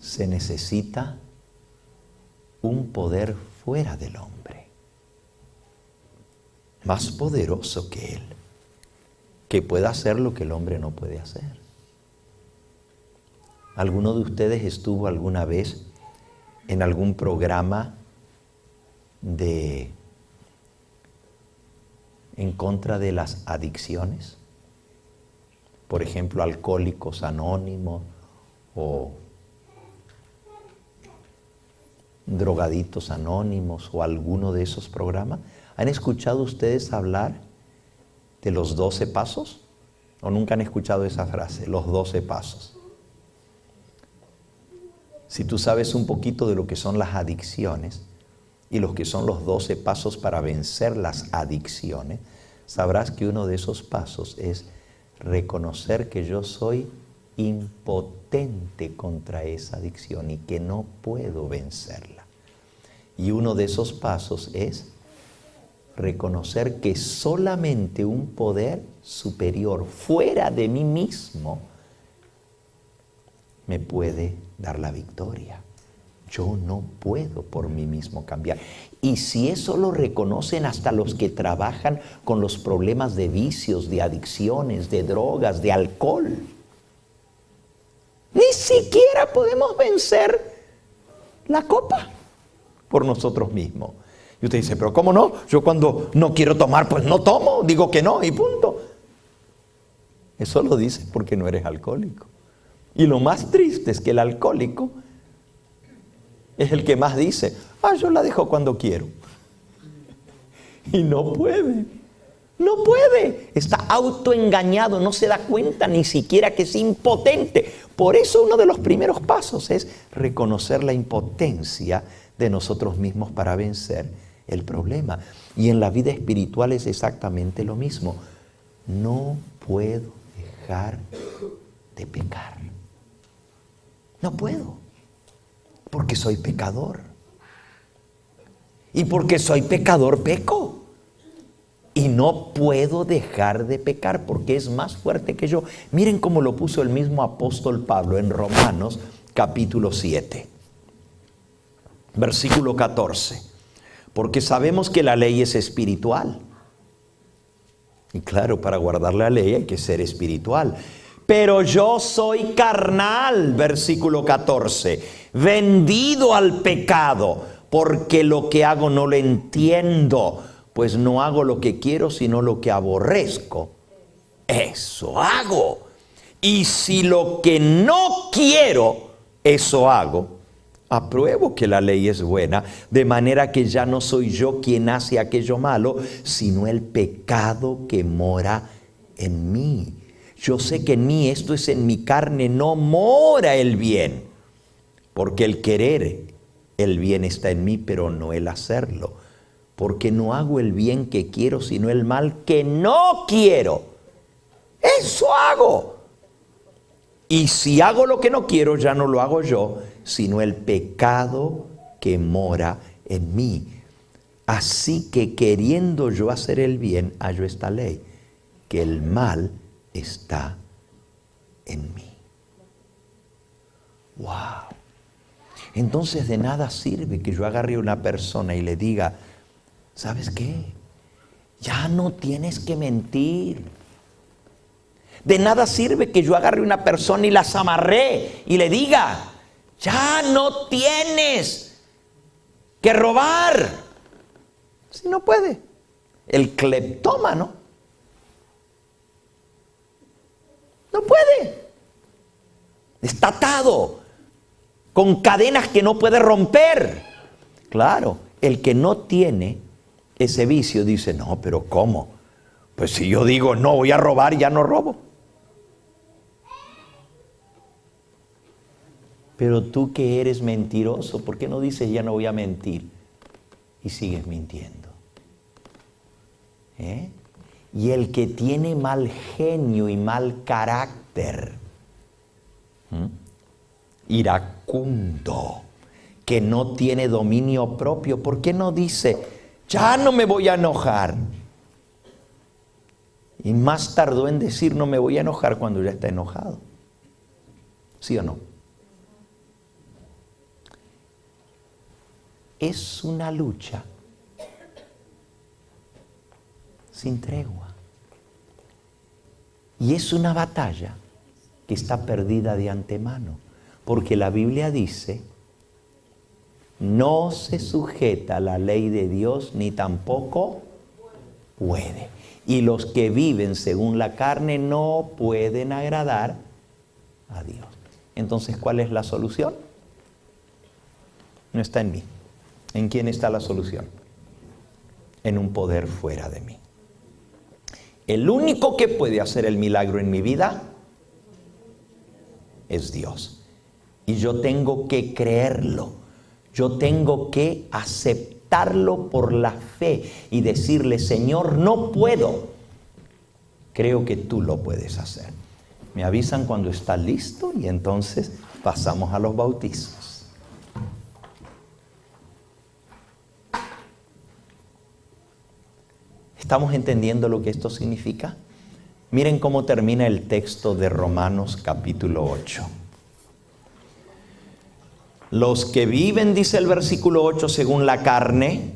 se necesita un poder fuera del hombre, más poderoso que él, que pueda hacer lo que el hombre no puede hacer. ¿Alguno de ustedes estuvo alguna vez en algún programa en contra de las adicciones? Por ejemplo, Alcohólicos Anónimos o Drogadictos Anónimos o alguno de esos programas. ¿Han escuchado ustedes hablar de los 12 pasos? ¿O nunca han escuchado esa frase, los 12 pasos? Si tú sabes un poquito de lo que son las adicciones y lo que son los 12 pasos para vencer las adicciones, sabrás que uno de esos pasos es reconocer que yo soy impotente contra esa adicción y que no puedo vencerla. Y uno de esos pasos es reconocer que solamente un poder superior fuera de mí mismo me puede dar la victoria. Yo no puedo por mí mismo cambiar. Y si eso lo reconocen hasta los que trabajan con los problemas de vicios, de adicciones, de drogas, de alcohol, ni siquiera podemos vencer la copa por nosotros mismos. Y usted dice, pero ¿cómo no? Yo cuando no quiero tomar, pues no tomo, digo que no y punto. Eso lo dices porque no eres alcohólico. Y lo más triste es que el alcohólico es el que más dice, yo la dejo cuando quiero. Y no puede. No puede. Está autoengañado, no se da cuenta ni siquiera que es impotente. Por eso uno de los primeros pasos es reconocer la impotencia de nosotros mismos para vencer el problema. Y en la vida espiritual es exactamente lo mismo. No puedo dejar de pecar. No puedo. Porque soy pecador. Y porque soy pecador, peco. Y y no puedo dejar de pecar porque es más fuerte que yo. Miren cómo lo puso el mismo apóstol Pablo en Romanos capítulo 7, versículo 14. Porque sabemos que la ley es espiritual. Y claro, para guardar la ley hay que ser espiritual. Pero yo soy carnal, versículo 14, vendido al pecado, porque lo que hago no lo entiendo, pues no hago lo que quiero, sino lo que aborrezco. Eso hago. Y si lo que no quiero, eso hago, apruebo que la ley es buena, de manera que ya no soy yo quien hace aquello malo, sino el pecado que mora en mí. Yo sé que en mí, esto es en mi carne, no mora el bien, porque el querer el bien está en mí, pero no el hacerlo. Porque no hago el bien que quiero, sino el mal que no quiero. Eso hago. Y si hago lo que no quiero, ya no lo hago yo, sino el pecado que mora en mí. Así que queriendo yo hacer el bien, hallo esta ley, que el mal está en mí. ¡Wow! Entonces de nada sirve que yo agarre a una persona y le diga, ¿sabes qué? Ya no tienes que mentir. De nada sirve que yo agarre a una persona y las amarré y le diga, ya no tienes que robar. Si no puede. El cleptómano no puede. Está atado con cadenas que no puede romper. Claro, el que no tiene ese vicio dice, no, pero ¿cómo? Pues si yo digo, no voy a robar, ya no robo. Pero tú que eres mentiroso, ¿por qué no dices ya no voy a mentir? Y sigues mintiendo. Y el que tiene mal genio y mal carácter, iracundo, que no tiene dominio propio, ¿por qué no dice, ya no me voy a enojar? Y más tardó en decir no me voy a enojar cuando ya está enojado. ¿Sí o no? Es una lucha sin tregua. Y es una batalla que está perdida de antemano. Porque la Biblia dice, no se sujeta a la ley de Dios ni tampoco puede. Y los que viven según la carne no pueden agradar a Dios. Entonces, ¿cuál es la solución? No está en mí. ¿En quién está la solución? En un poder fuera de mí. El único que puede hacer el milagro en mi vida es Dios. Y yo tengo que creerlo. Yo tengo que aceptarlo por la fe y decirle, Señor, no puedo. Creo que tú lo puedes hacer. Me avisan cuando está listo y entonces pasamos a los bautizos. ¿Estamos entendiendo lo que esto significa? Miren cómo termina el texto de Romanos capítulo 8. Los que viven, dice el versículo 8, según la carne,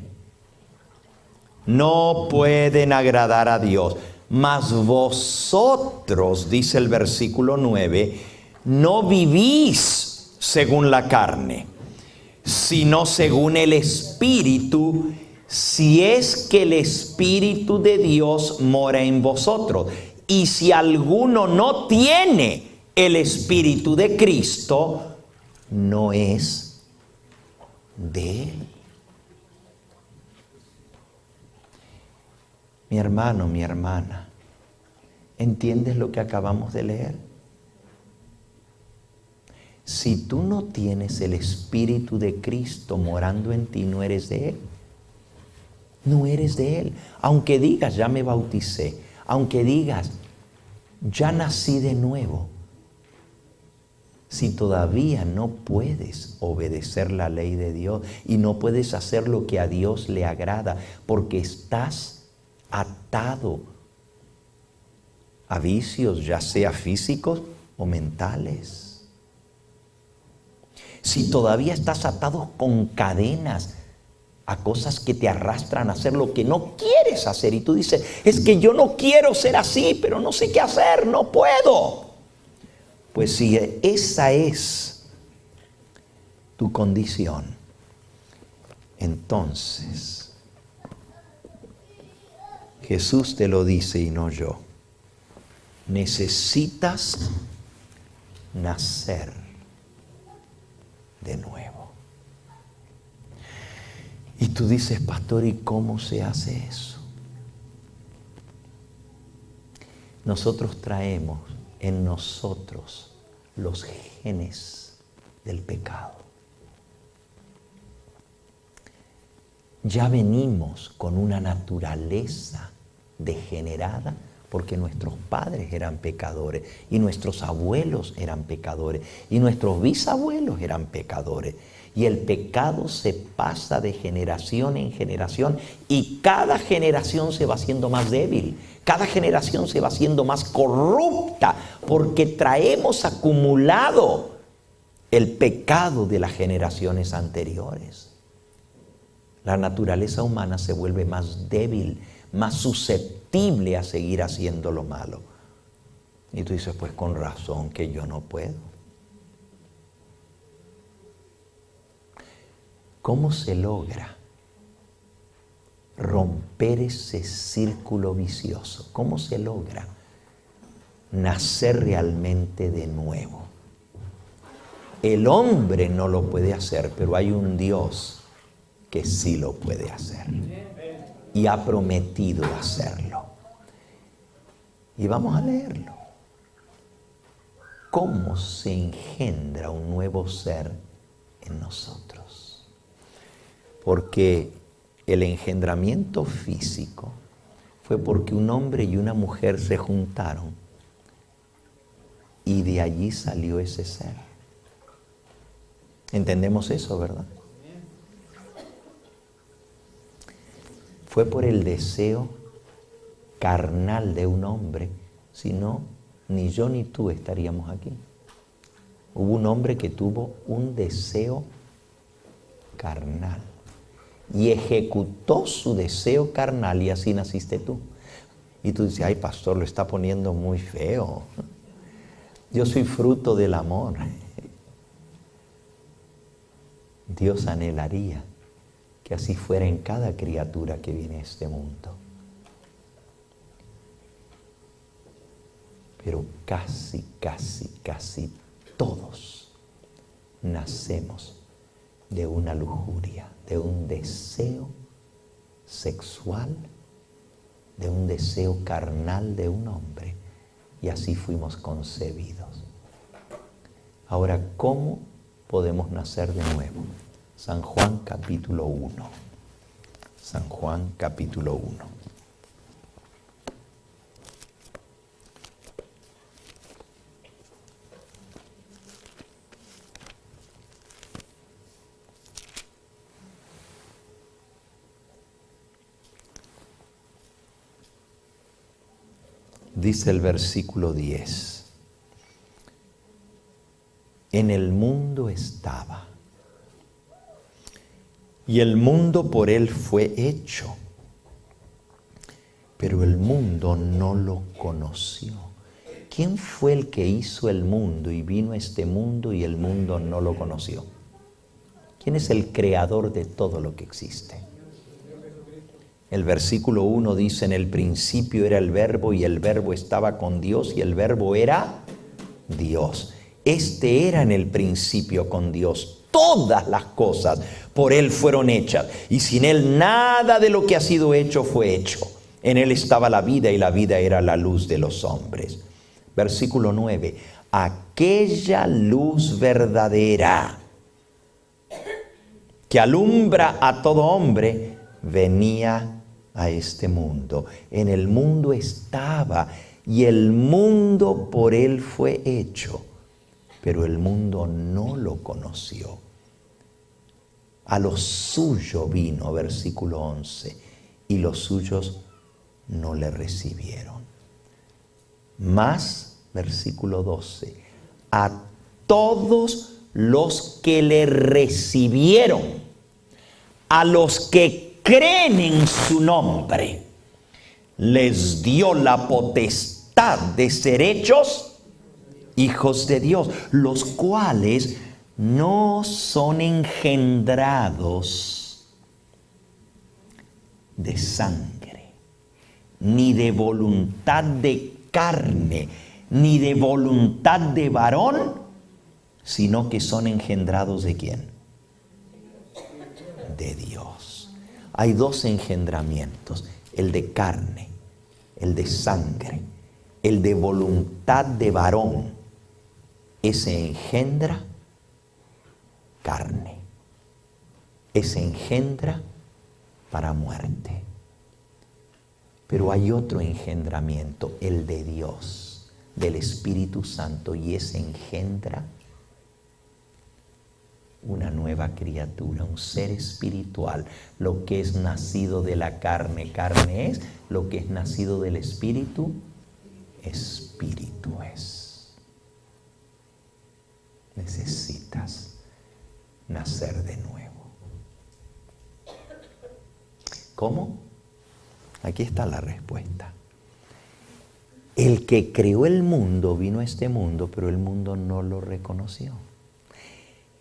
no pueden agradar a Dios. Mas vosotros, dice el versículo 9, no vivís según la carne, sino según el Espíritu, si es que el Espíritu de Dios mora en vosotros. Y si alguno no tiene el Espíritu de Cristo, no es de Él. Mi hermano, mi hermana, ¿entiendes lo que acabamos de leer? Si tú no tienes el Espíritu de Cristo morando en ti, no eres de Él. No eres de Él. Aunque digas, ya me bauticé. Aunque digas, ya nací de nuevo. Si todavía no puedes obedecer la ley de Dios y no puedes hacer lo que a Dios le agrada, porque estás atado atado a vicios, ya sea físicos o mentales. Si todavía estás atado con cadenas a cosas que te arrastran a hacer lo que no quieres hacer y tú dices, es que yo no quiero ser así, pero no sé qué hacer, no puedo. Pues si esa es tu condición, entonces Jesús te lo dice y no yo. Necesitas nacer de nuevo. Y tú dices, pastor, ¿y cómo se hace eso? Nosotros traemos en nosotros los genes del pecado. Ya venimos con una naturaleza degenerada porque nuestros padres eran pecadores y nuestros abuelos eran pecadores y nuestros bisabuelos eran pecadores. Y el pecado se pasa de generación en generación y cada generación se va haciendo más débil, cada generación se va haciendo más corrupta porque traemos acumulado el pecado de las generaciones anteriores. La naturaleza humana se vuelve más débil, más susceptible a seguir haciendo lo malo. Y tú dices, pues con razón que yo no puedo. ¿Cómo se logra romper ese círculo vicioso? ¿Cómo se logra nacer realmente de nuevo? El hombre no lo puede hacer, pero hay un Dios que sí lo puede hacer y ha prometido hacerlo. Y vamos a leerlo. ¿Cómo se engendra un nuevo ser en nosotros? Porque el engendramiento físico fue porque un hombre y una mujer se juntaron y de allí salió ese ser. ¿Entendemos eso, verdad? Fue por el deseo carnal de un hombre, si no, ni yo ni tú estaríamos aquí. Hubo un hombre que tuvo un deseo carnal y ejecutó su deseo carnal y así naciste tú. Y tú dices, ay pastor, lo está poniendo muy feo. Yo soy fruto del amor. Dios anhelaría que así fuera en cada criatura que viene a este mundo. Pero casi todos nacemos de una lujuria, de un deseo sexual, de un deseo carnal de un hombre. Y así fuimos concebidos. Ahora, ¿cómo podemos nacer de nuevo? San Juan capítulo 1. San Juan capítulo 1. Dice el versículo 10. En el mundo estaba, y el mundo por él fue hecho, pero el mundo no lo conoció. ¿Quién fue el que hizo el mundo y vino a este mundo y el mundo no lo conoció? ¿Quién es el creador de todo lo que existe? El versículo 1 dice, en el principio era el verbo y el verbo estaba con Dios y el verbo era Dios. Este era en el principio con Dios. Todas las cosas por Él fueron hechas y sin Él nada de lo que ha sido hecho fue hecho. En Él estaba la vida y la vida era la luz de los hombres. Versículo 9. Aquella luz verdadera que alumbra a todo hombre venía a este mundo. En el mundo estaba y el mundo por Él fue hecho, pero el mundo no lo conoció. A lo suyo vino, versículo 11, y los suyos no le recibieron. Mas, versículo 12, a todos los que le recibieron, a los que creen en su nombre, les dio la potestad de ser hechos hijos de Dios, los cuales no son engendrados de sangre, ni de voluntad de carne, ni de voluntad de varón, sino que son engendrados ¿de quién? De Dios. Hay dos engendramientos, el de carne, el de sangre, el de voluntad de varón. Ese engendra carne, ese engendra para muerte. Pero hay otro engendramiento, el de Dios, del Espíritu Santo, y ese engendra una nueva criatura, un ser espiritual. Lo que es nacido de la carne, carne es; lo que es nacido del Espíritu, Espíritu es. Necesitas nacer de nuevo. ¿Cómo? Aquí está la respuesta. El que creó el mundo vino a este mundo, pero el mundo no lo reconoció.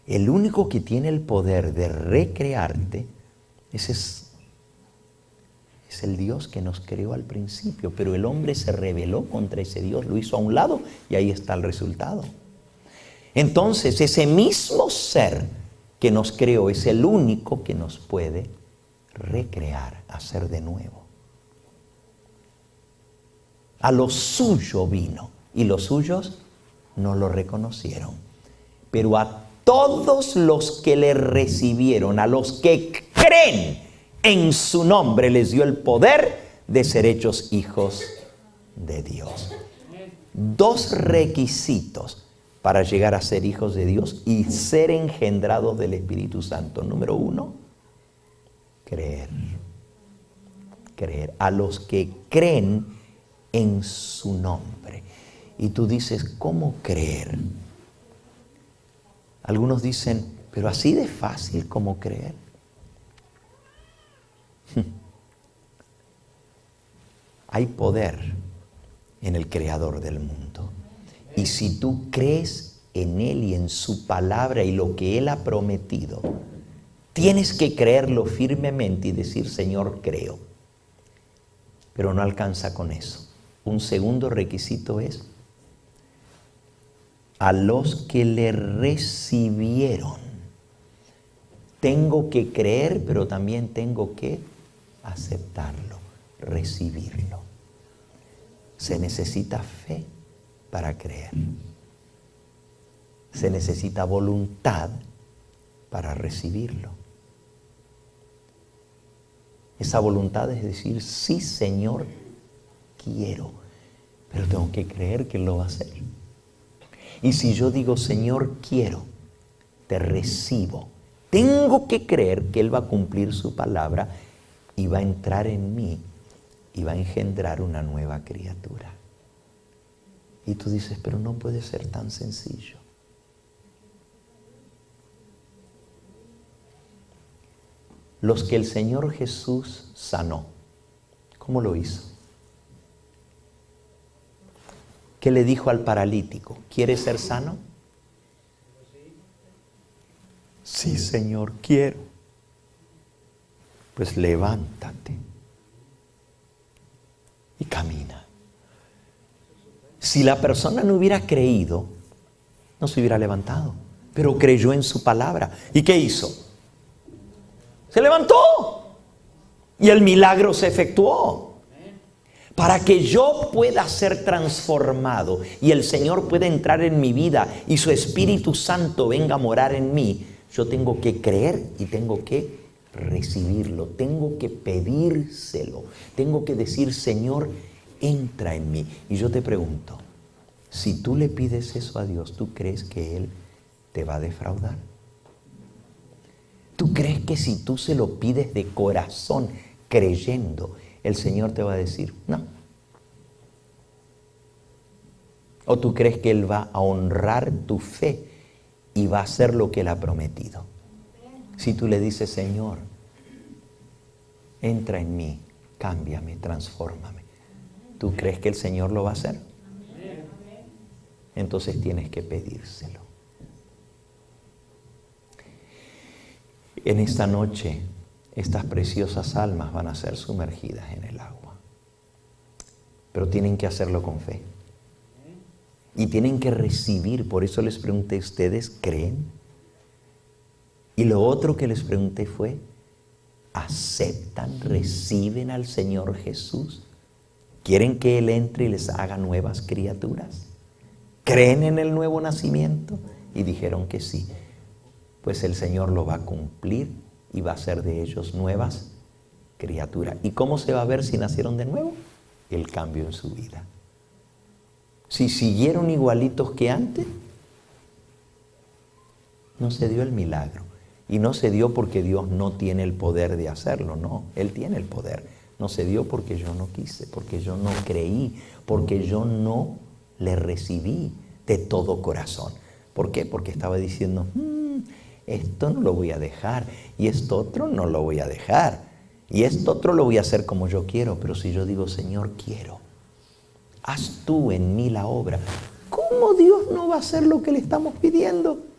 El único que tiene el poder de recrearte es el Dios que nos creó al principio, pero el hombre se rebeló contra ese Dios, lo hizo a un lado y ahí está el resultado. Entonces, ese mismo ser que nos creó es el único que nos puede recrear, hacer de nuevo. A lo suyo vino y los suyos no lo reconocieron, pero a todos los que le recibieron, a los que creen en su nombre, les dio el poder de ser hechos hijos de Dios. Dos requisitos para llegar a ser hijos de Dios y ser engendrados del Espíritu Santo. Número 1, creer. Creer. A los que creen en su nombre. Y tú dices, ¿cómo creer? Algunos dicen, pero así de fácil como creer. Hay poder en el Creador del mundo. Y si tú crees en Él y en su palabra y lo que Él ha prometido, tienes que creerlo firmemente y decir, Señor, creo. Pero no alcanza con eso. Un segundo requisito es a los que le recibieron. Tengo que creer, pero también tengo que aceptarlo, recibirlo. Se necesita fe para creer. Se necesita voluntad para recibirlo. Esa voluntad es decir, sí, Señor, quiero, pero tengo que creer que Él lo va a hacer. Y si yo digo, Señor, quiero, te recibo, tengo que creer que Él va a cumplir su palabra y va a entrar en mí y va a engendrar una nueva criatura. Y tú dices, pero no puede ser tan sencillo. Los que el Señor Jesús sanó, ¿cómo lo hizo? ¿Qué le dijo al paralítico? ¿Quieres ser sano? Sí, Señor, quiero. Pues levántate y camina. Si la persona no hubiera creído, no se hubiera levantado, pero creyó en su palabra. ¿Y qué hizo? Se levantó y el milagro se efectuó. Para que yo pueda ser transformado y el Señor pueda entrar en mi vida y su Espíritu Santo venga a morar en mí, yo tengo que creer y tengo que recibirlo, tengo que pedírselo, tengo que decir, Señor, entra en mí. Y yo te pregunto, si tú le pides eso a Dios, ¿tú crees que Él te va a defraudar? ¿Tú crees que si tú se lo pides de corazón, creyendo, el Señor te va a decir, no. ¿O tú crees que Él va a honrar tu fe y va a hacer lo que Él ha prometido? Si tú le dices, Señor, entra en mí, cámbiame, transfórmame, ¿tú crees que el Señor lo va a hacer? Entonces tienes que pedírselo. En esta noche, estas preciosas almas van a ser sumergidas en el agua. Pero tienen que hacerlo con fe. Y tienen que recibir. Por eso les pregunté, ¿ustedes creen? Y lo otro que les pregunté fue, ¿aceptan, reciben al Señor Jesús? ¿Quieren que Él entre y les haga nuevas criaturas? ¿Creen en el nuevo nacimiento? Y dijeron que sí. Pues el Señor lo va a cumplir y va a hacer de ellos nuevas criaturas. ¿Y cómo se va a ver si nacieron de nuevo? El cambio en su vida. Si siguieron igualitos que antes, no se dio el milagro. Y no se dio porque Dios no tiene el poder de hacerlo, no, Él tiene el poder. No se dio porque yo no quise, porque yo no creí, porque yo no le recibí de todo corazón. ¿Por qué? Porque estaba diciendo, esto no lo voy a dejar, y esto otro no lo voy a dejar, y esto otro lo voy a hacer como yo quiero. Pero si yo digo, Señor, quiero, haz tú en mí la obra, ¿cómo Dios no va a hacer lo que le estamos pidiendo?